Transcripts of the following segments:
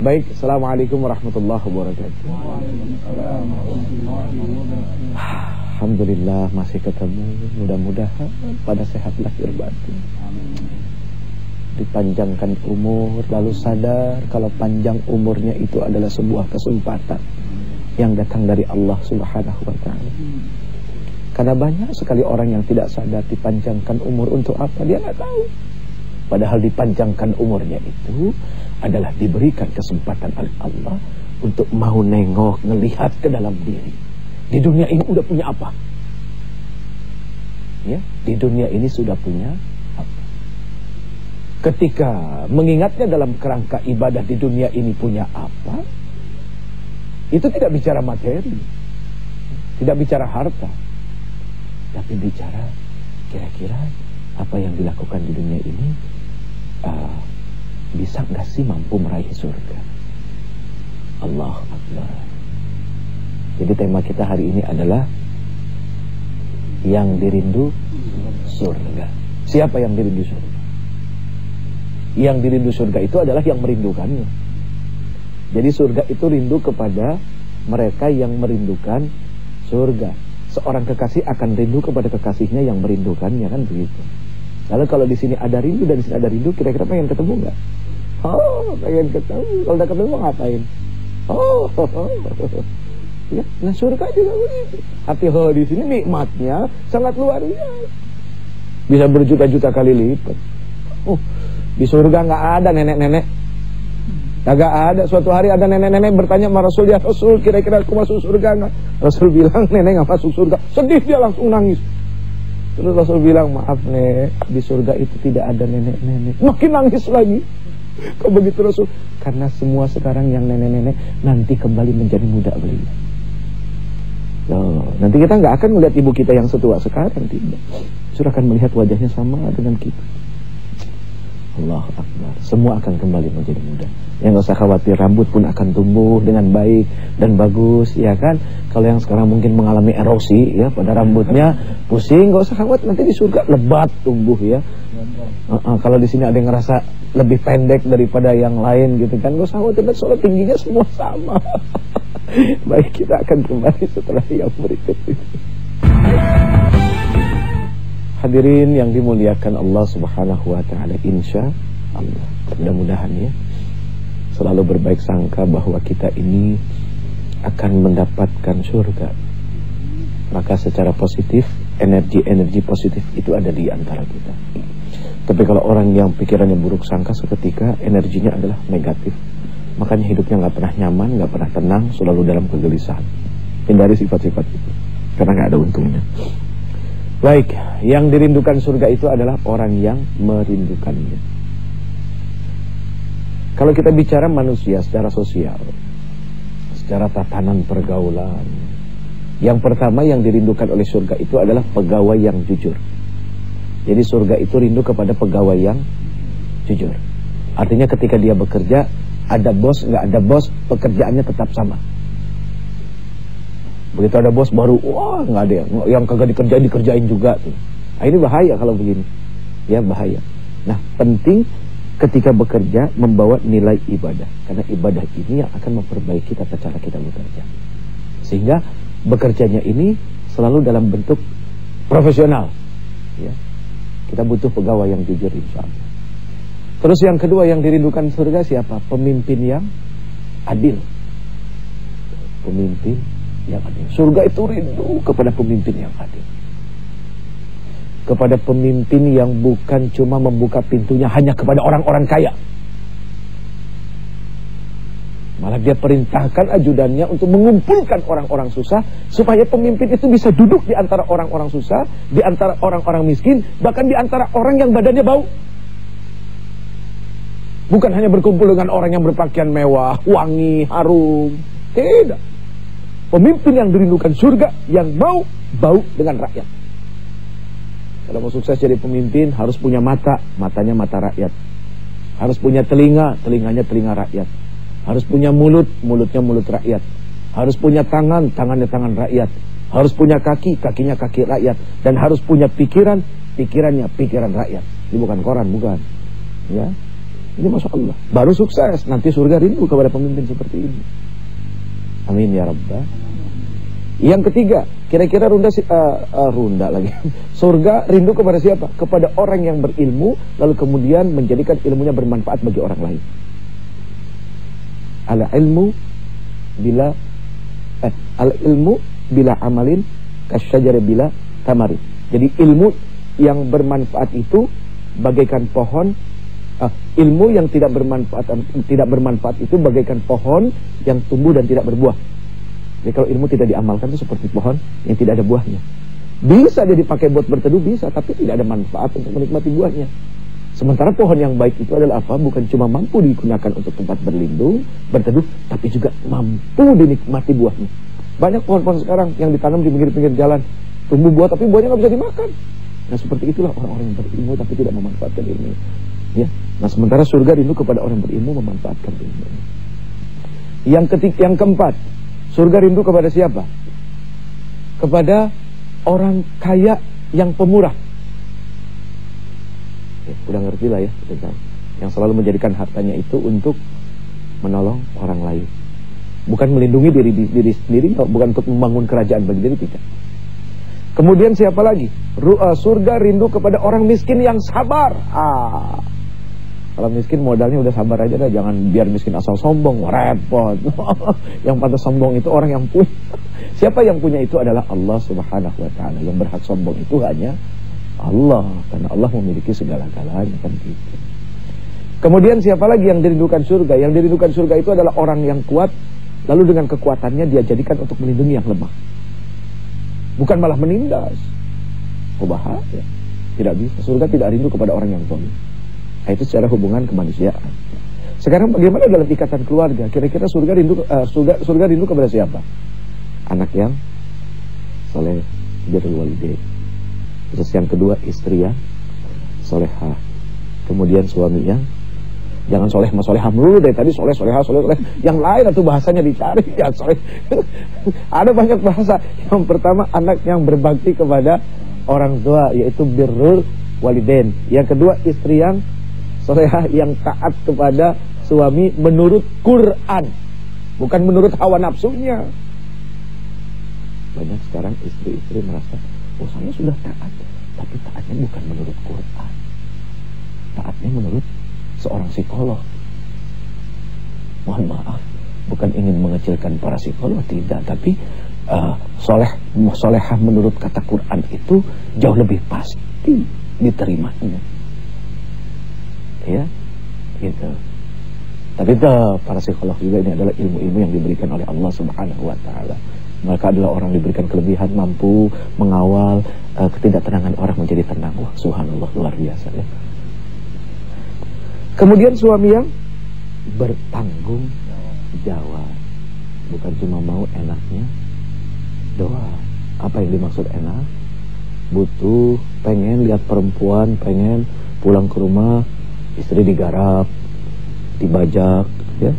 Baik, assalamualaikum warahmatullahi wabarakatuh. Alhamdulillah masih ketemu. Mudah-mudahan pada sehat lahir batin, dipanjangkan umur, lalu sadar kalau panjang umurnya itu adalah sebuah kesempatan yang datang dari Allah Subhanahu wa ta'ala. Karena banyak sekali orang yang tidak sadar dipanjangkan umur untuk apa, dia nggak tahu. Padahal dipanjangkan umurnya itu adalah diberikan kesempatan oleh Allah untuk mau nengok, ngelihat ke dalam diri. Di dunia ini udah punya apa? Ya, di dunia ini sudah punya apa? Ketika mengingatnya dalam kerangka ibadah di dunia ini punya apa, itu tidak bicara materi, tidak bicara harta, tapi bicara kira-kira apa yang dilakukan di dunia ini bisa nggak sih mampu meraih surga. Allahu Akbar. Jadi tema kita hari ini adalah yang dirindu surga. Siapa yang dirindu surga? Yang dirindu surga itu adalah yang merindukannya. Jadi surga itu rindu kepada mereka yang merindukan surga. Seorang kekasih akan rindu kepada kekasihnya yang merindukannya, kan begitu. Lalu kalau di sini ada rindu dan di sini ada rindu, kira-kira pengen ketemu nggak? Oh, pengen ketemu. Kalau udah ketemu ngapain? Oh. Ya, nah surga juga begitu. Hati di sini nikmatnya sangat luar biasa. Bisa berjuta-juta kali lipat. Oh, di surga nggak ada nenek-nenek. Agak ada. Suatu hari ada nenek-nenek bertanya sama Rasul, ya Rasul, kira-kira aku masuk surga nggak? Rasul bilang, nenek nggak masuk surga. Sedih, dia langsung nangis. Terus Rasul bilang, maaf nek, di surga itu tidak ada nenek-nenek. Makin nangis lagi. Kok begitu Rasul? Karena semua sekarang yang nenek-nenek nanti kembali menjadi muda belia. Loh, nanti kita nggak akan melihat ibu kita yang setua sekarang, tidak. Sudah akan melihat wajahnya sama dengan kita. Allahu Akbar. Semua akan kembali menjadi muda. Yang nggak usah khawatir, rambut pun akan tumbuh dengan baik dan bagus, ya kan? Kalau yang sekarang mungkin mengalami erosi ya pada rambutnya, pusing, nggak usah khawatir, nanti di surga lebat tumbuh ya. Kalau di sini ada yang ngerasa lebih pendek daripada yang lain gitu kan, nggak usah khawatir, soalnya tingginya semua sama. Baik, kita akan kembali setelah yang berikut ini. Hadirin yang dimuliakan Allah Subhanahu wa ta'ala, insya Allah, mudah-mudahan ya selalu berbaik sangka bahwa kita ini akan mendapatkan surga. Maka secara positif, energi positif itu ada di antara kita. Tapi kalau orang yang pikirannya buruk sangka, seketika energinya adalah negatif. Makanya hidupnya nggak pernah nyaman, nggak pernah tenang, selalu dalam kegelisahan. Hindari sifat-sifat itu, karena nggak ada untungnya. Baik, yang dirindukan surga itu adalah orang yang merindukannya. Kalau kita bicara manusia secara sosial, secara tatanan pergaulan, yang pertama yang dirindukan oleh surga itu adalah pegawai yang jujur. Jadi surga itu rindu kepada pegawai yang jujur. Artinya ketika dia bekerja, ada bos, nggak ada bos, pekerjaannya tetap sama. Begitu ada bos baru, wah nggak ada yang kagak dikerjain juga tuh. Nah, ini bahaya kalau begini, ya bahaya. Nah, penting ketika bekerja membawa nilai ibadah, karena ibadah ini yang akan memperbaiki tata cara kita bekerja. Sehingga bekerjanya ini selalu dalam bentuk profesional. Ya, kita butuh pegawai yang jujur, insya Allah. Terus yang kedua yang dirindukan surga siapa? Pemimpin yang adil. Pemimpin yang adil. Surga itu rindu kepada pemimpin yang adil. Kepada pemimpin yang bukan cuma membuka pintunya hanya kepada orang-orang kaya. Malah dia perintahkan ajudannya untuk mengumpulkan orang-orang susah, supaya pemimpin itu bisa duduk di antara orang-orang susah, di antara orang-orang miskin, bahkan di antara orang yang badannya bau. Bukan hanya berkumpul dengan orang yang berpakaian mewah, wangi, harum. Tidak. Pemimpin yang dirindukan surga, yang mau bau dengan rakyat. Kalau mau sukses jadi pemimpin, harus punya mata, matanya mata rakyat. Harus punya telinga, telinganya telinga rakyat. Harus punya mulut, mulutnya mulut rakyat. Harus punya tangan, tangannya tangan rakyat. Harus punya kaki, kakinya kaki rakyat. Dan harus punya pikiran, pikirannya pikiran rakyat. Ini bukan koran, bukan. Ya. Ini Masya Allah, baru sukses. Nanti surga rindu kepada pemimpin seperti ini. Amin ya Rabbah. Yang ketiga, kira-kira runda lagi. Surga rindu kepada siapa? Kepada orang yang berilmu, lalu kemudian menjadikan ilmunya bermanfaat bagi orang lain. Al-ilmu bila amalin kasyajari bila tamarin. Jadi ilmu yang bermanfaat itu bagaikan pohon. Ilmu yang tidak bermanfaat itu bagaikan pohon yang tumbuh dan tidak berbuah. Jadi kalau ilmu tidak diamalkan itu seperti pohon yang tidak ada buahnya. Bisa dia dipakai buat berteduh, bisa, tapi tidak ada manfaat untuk menikmati buahnya. Sementara pohon yang baik itu adalah apa? Bukan cuma mampu digunakan untuk tempat berlindung, berteduh, tapi juga mampu dinikmati buahnya. Banyak pohon-pohon sekarang yang ditanam di pinggir-pinggir jalan, tumbuh buah tapi buahnya nggak bisa dimakan. Nah seperti itulah orang-orang yang berilmu tapi tidak memanfaatkan ilmu. Ya. Nah sementara surga rindu kepada orang berilmu memanfaatkan ilmu. Yang keempat, surga rindu kepada siapa? Kepada orang kaya yang pemurah. Ya, udah ngerti lah ya, yang selalu menjadikan hartanya itu untuk menolong orang lain. Bukan melindungi diri sendiri, bukan untuk membangun kerajaan bagi diri, tidak. Kemudian siapa lagi? Surga rindu kepada orang miskin yang sabar. Kalau miskin modalnya udah sabar aja dah, jangan biar miskin asal sombong, repot. Yang pantas sombong itu orang yang punya. Siapa yang punya itu adalah Allah Subhanahu wa taala. Yang berhak sombong itu hanya Allah, karena Allah memiliki segala-galanya kan gitu. Kemudian siapa lagi yang dirindukan surga? Yang dirindukan surga itu adalah orang yang kuat, lalu dengan kekuatannya dia jadikan untuk melindungi yang lemah. Bukan malah menindas. Oh bahaya. Tidak bisa. Surga tidak rindu kepada orang yang zalim. Nah, itu secara hubungan kemanusiaan. Sekarang bagaimana dalam ikatan keluarga? Kira-kira surga rindu kepada siapa? Anak yang soleh, birrul walidain. Terus yang kedua istri yang solehah. Kemudian suami yang jangan soleh mas solehah dulu, dari tadi soleh solehah soleh. Yang lain atau bahasanya dicari ya soleh. Ada banyak bahasa. Yang pertama anak yang berbakti kepada orang tua, yaitu birrul walidain. Yang kedua istri yang solehah, yang taat kepada suami menurut Quran, bukan menurut hawa nafsunya. Banyak sekarang istri-istri merasa, oh saya sudah taat, tapi taatnya bukan menurut Quran, taatnya menurut seorang psikolog. Mohon maaf, bukan ingin mengecilkan para psikolog, tidak, tapi solehah menurut kata Quran itu jauh lebih pasti diterimanya. Ya, gitu. Tapi para psikolog juga ini adalah ilmu-ilmu yang diberikan oleh Allah Subhanahu wa taala. Mereka adalah orang diberikan kelebihan, mampu mengawal ketidaktenangan orang menjadi tenang. Wah, subhanallah, luar biasa ya. Kemudian suami yang bertanggung jawab, bukan cuma mau enaknya doang. Apa yang dimaksud enak? Butuh, pengen lihat perempuan, pengen pulang ke rumah istri digarap, dibajak, ya,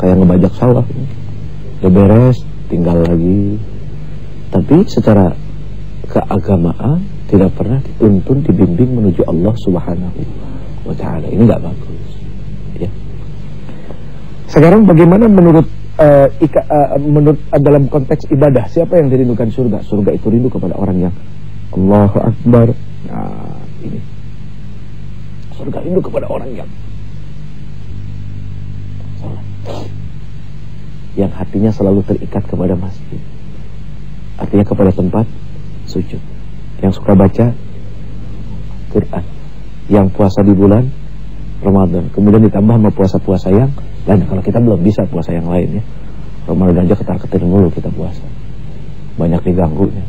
kayak ngebajak sawah. Udah beres, tinggal lagi. Tapi secara keagamaan tidak pernah dituntun, dibimbing menuju Allah Subhanahu wa taala. Ini enggak bagus, ya. Sekarang bagaimana menurut dalam konteks ibadah, siapa yang dirindukan surga? Surga itu rindu kepada orang yang Allahu Akbar. Nah, ini. Surga rindu kepada orang yang hatinya selalu terikat kepada masjid, artinya kepada tempat sujud, yang suka baca Quran, yang puasa di bulan Ramadan, kemudian ditambah sama puasa-puasa yang lain. Kalau kita belum bisa puasa yang lain ya, Ramadan aja ketar-ketir dulu kita puasa, banyak diganggunya,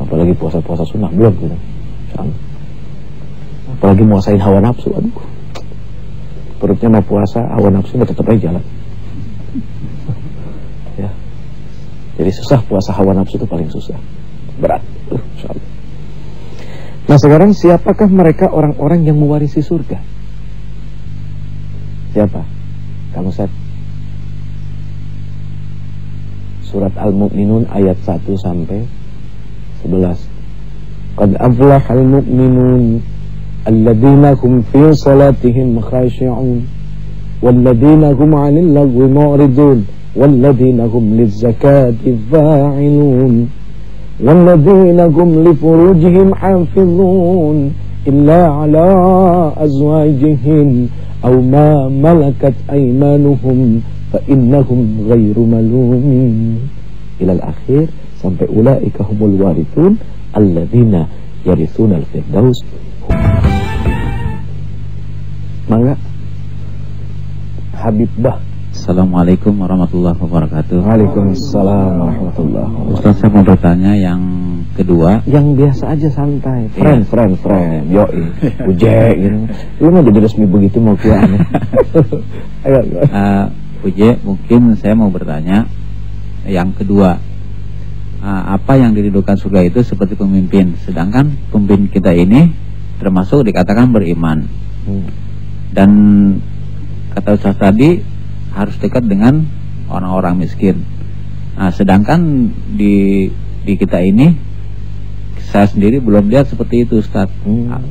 apalagi puasa-puasa sunnah belum gitu. Apalagi muasain hawa nafsu, aduh, perutnya mau puasa, hawa nafsunya tetap aja jalan. Ya, jadi susah puasa hawa nafsu itu paling susah, berat. Nah sekarang siapakah mereka orang-orang yang mewarisi surga? Siapa? Kamu set. Surat Al-Mu'minun ayat 1 sampai 11. Qad aflahal mu'minun alladzina hum fi salatihim khashi'un walladzina hum 'anil lagwi mu'ridun walladzina hum lizzakati fa'ilun walladzina hum li furujihim hafizun illa 'ala azwajihim aw ma malakat aymanuhum fa innahum ghairu malumin ila al-akhir sampai ulaika humul warithun alladzina yarithunal firdaus. Mangga Habib Bah. Assalamualaikum warahmatullahi wabarakatuh. Waalaikumsalam warahmatullahi wabarakatuh. Ustaz, saya mau bertanya yang kedua. Yang biasa aja santai. Friend. Yoi. Uje gitu. Lu mau jadi resmi begitu mau kian. Ayo. Uje, mungkin saya mau bertanya yang kedua. Apa yang dirindukan surga itu seperti pemimpin, sedangkan pemimpin kita ini termasuk dikatakan beriman. Dan kata Ustaz tadi harus dekat dengan orang-orang miskin. Sedangkan di kita ini saya sendiri belum lihat seperti itu, Ustaz.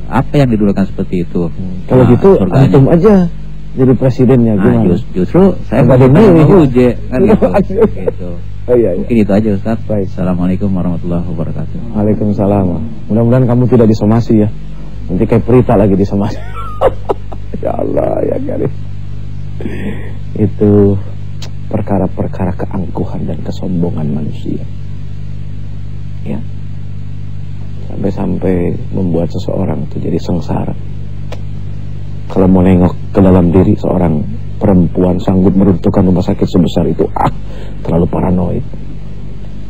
Apa yang dirindukan seperti itu? Kalau gitu antum aja jadi presidennya gimana? Justru saya mau bertanya Uje kan gitu. Oh, iya. Mungkin itu aja, Ustaz. Baik. Assalamualaikum warahmatullahi wabarakatuh. Waalaikumsalam. Mudah-mudahan kamu tidak disomasi ya. Nanti kayak Prita lagi disomasi. Ya Allah ya Karim. Itu perkara-perkara keangkuhan dan kesombongan manusia. Ya. Sampai-sampai membuat seseorang itu jadi sengsara. Kalau mau nengok ke dalam diri seorang perempuan sanggup meruntuhkan rumah sakit sebesar itu, terlalu paranoid.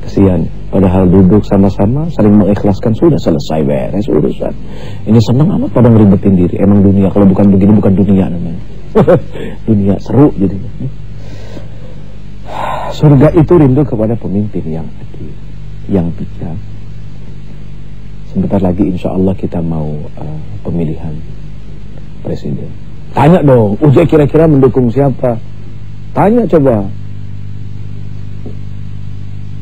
Kesian. Padahal duduk sama-sama saling mengikhlaskan, sudah selesai beres urusan. Ini senang amat pada ngeribetin diri. Emang dunia kalau bukan begini bukan dunia namanya. Dunia seru jadinya. Surga itu rindu kepada pemimpin yang adil, yang bijak. Sebentar lagi insya Allah kita mau pemilihan presiden. Tanya dong, Uje kira-kira mendukung siapa? Tanya coba.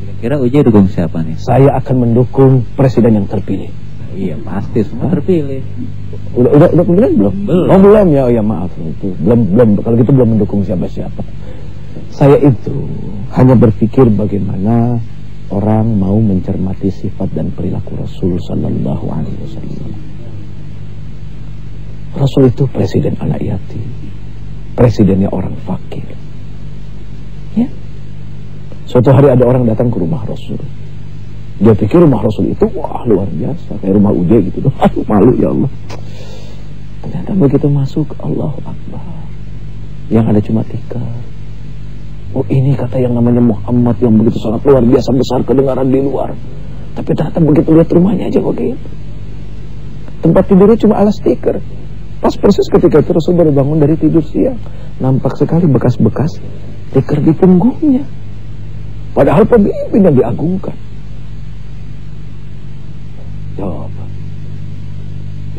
Kira-kira Uje dukung siapa nih? Saya akan mendukung presiden yang terpilih. Iya pasti semua terpilih. Udah pemilihan belum? Belum. Oh belum ya, oh ya maaf itu. Belum kalau gitu belum mendukung siapa-siapa. Saya itu hanya berpikir bagaimana orang mau mencermati sifat dan perilaku Rasul sallallahu alaihi wasallam. Rasul itu presiden anak yatim, presidennya orang fakir. Ya. Suatu hari ada orang datang ke rumah Rasul. Dia pikir rumah Rasul itu wah luar biasa, kayak rumah Uje gitu. Aduh malu ya Allah. Ternyata begitu masuk, Allahu Akbar. Yang ada cuma tikar. Oh ini kata yang namanya Muhammad yang begitu sangat luar biasa besar kedengaran di luar. Tapi ternyata begitu lihat rumahnya aja begitu. Tempat tidurnya cuma alas tikar. Pas persis ketika itu Rasul baru bangun dari tidur siang, nampak sekali bekas-bekas tikar di punggungnya. Padahal pemimpin yang diagungkan. Jawab.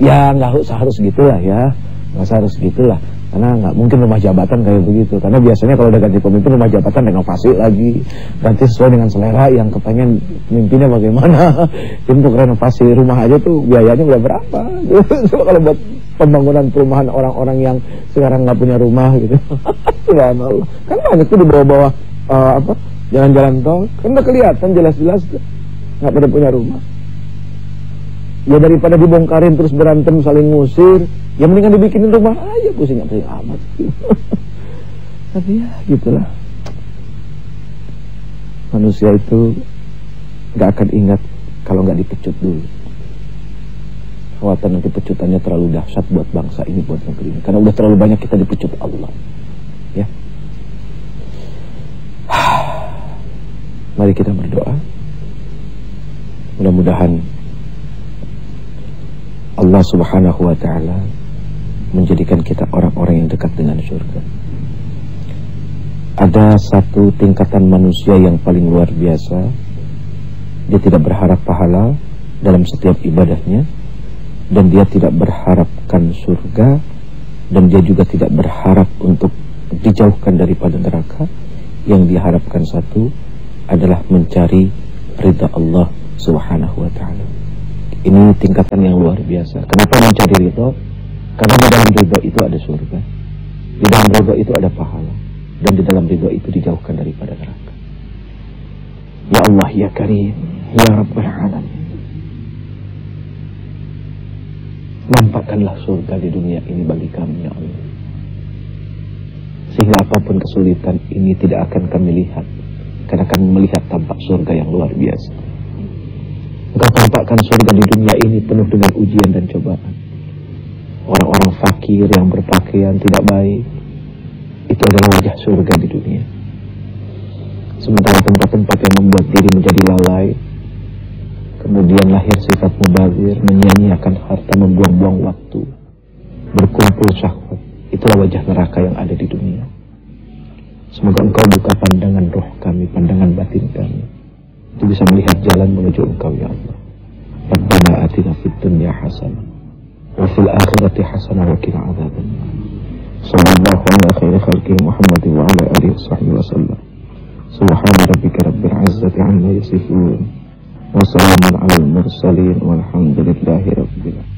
Ya nggak harus gitulah ya, nggak harus gitulah. Karena nggak mungkin rumah jabatan kayak begitu. Karena biasanya kalau udah ganti pemimpin rumah jabatan renovasi lagi, ganti sesuai dengan selera yang kepengen pemimpinnya bagaimana. Jadi untuk renovasi rumah aja tuh biayanya udah berapa? Kalau buat pembangunan perumahan orang-orang yang sekarang nggak punya rumah gitu. Subhanallah. Kan banyak tuh di bawah-bawah jalan-jalan tol, kan udah kelihatan jelas-jelas nggak pada punya rumah. Ya daripada dibongkarin terus berantem saling ngusir, ya mendingan dibikinin rumah aja, pusing amat. Tapi ya gitulah. Manusia itu gak akan ingat kalau gak dipecut dulu. Khawatir nanti pecutannya terlalu dahsyat buat bangsa ini, buat negeri ini. Karena udah terlalu banyak kita dipecut Allah. Ya. Mari kita berdoa. Mudah-mudahan Allah subhanahu wa ta'ala menjadikan kita orang-orang yang dekat dengan surga. Ada satu tingkatan manusia yang paling luar biasa. Dia tidak berharap pahala dalam setiap ibadahnya, dan dia tidak berharapkan surga, dan dia juga tidak berharap untuk dijauhkan daripada neraka. Yang diharapkan satu adalah mencari ridha Allah subhanahu wa ta'ala. Ini tingkatan yang luar biasa. Kenapa mencari ridho? Karena di dalam ridho itu ada surga, di dalam ridho itu ada pahala, dan di dalam ridho itu dijauhkan daripada neraka. Ya Allah, ya Karim, ya Rabbal Alamin, nampakkanlah surga di dunia ini bagi kami, ya Allah, sehingga apapun kesulitan ini tidak akan kami lihat, karena kami melihat tampak surga yang luar biasa. Engkau tampakkan surga di dunia ini penuh dengan ujian dan cobaan. Orang-orang fakir yang berpakaian tidak baik, itu adalah wajah surga di dunia. Sementara tempat-tempat yang membuat diri menjadi lalai, kemudian lahir sifat mubazir, menyia-nyiakan harta, membuang-buang waktu, berkumpul syahwat, itulah wajah neraka yang ada di dunia. Semoga Engkau buka pandangan roh kami, pandangan batin kami, itu bisa melihat jalan menuju Engkau, ya Allah. Rabbana atina fid dunya hasanah wa fil akhirati hasanah wa qina adzabannar. Sallallahu ala khairi khalqihi Muhammadin wa ala alihi washabbihi wasallam. Subhana rabbika rabbil izzati amma yasifun wa salamun alal mursalin walhamdulillahi rabbil alamin.